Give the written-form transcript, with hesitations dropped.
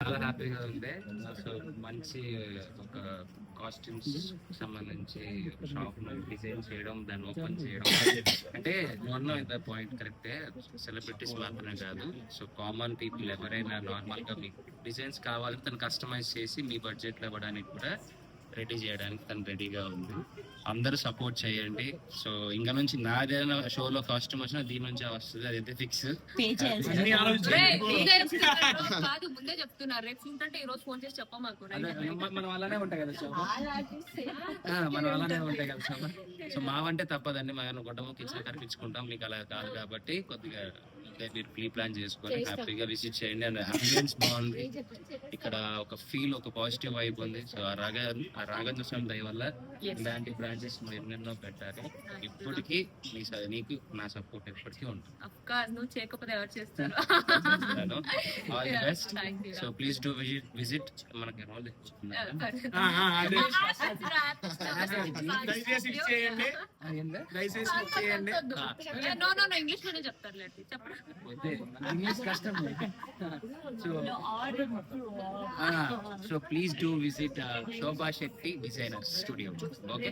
చాలా హ్యాపీగా ఉంది. సో మంచి ఒక కాస్ట్యూమ్స్ సంబంధించి షాప్ డిజైన్ చేయడం, దాన్ని ఓపెన్ చేయడం అంటే వన్ ఆఫ్ ద పాయింట్ కరెక్టే. సెలబ్రిటీస్ మాత్రమే కాదు, సో కామన్ పీపుల్ ఎవరైనా నార్మల్ గా మీకు డిజైన్స్ కావాలి తను కస్టమైజ్ చేసి మీ బడ్జెట్ లో ఇవ్వడానికి కూడా రెడీ చేయడానికి తను రెడీగా ఉంది. అందరూ సపోర్ట్ చేయండి. సో ఇంకా నుంచి నాదేదైనా షోలో కాస్ట్యూమ్ వచ్చినా దీని నుంచే వస్తుంది, అదైతే ఫిక్స్. కాదు ముందే చెప్తున్నారు, రేపు ఏంటంటే ఈ రోజు ఫోన్ చేసి చెప్పమాకు. మనం అలానే ఉంటాయి కదా షో, మనం అలానే ఉంటాయి కదా షో. సో మావంటే తప్పదండి, మనం గుడ్డముకి ఇచ్చిన కనిపించుకుంటాం, మీకు అలా కాదు కాబట్టి కొద్దిగా మీరు ప్రీ ప్లాన్ చేసుకొని హ్యాపీగా విజిట్ చేయండి. అండ్ అంబియన్స్ బాగుంది ఇక్కడ, ఒక ఫీల్, ఒక పాజిటివ్ వైబ్ ఉంది. సో ఆ రాగంజ స్వామి దయ వల్ల ఇలాంటి బ్రాంచెస్ ఎన్నెన్నో పెట్టాలి. ఇప్పటికీ నీకు నా సపోర్ట్ ఎప్పటికీ ఉంటుంది. నువ్వు చేయకపోతే ఎవరు చేస్తారు? All the best. So please do visit. మనకి రోల్ ఇంగ్లీష్ లోనే చెప్తారు, చెప్పండి. ఇంగ్లీష్ కష్టం. So please do visit Shobha Shetty designer studio. Okay.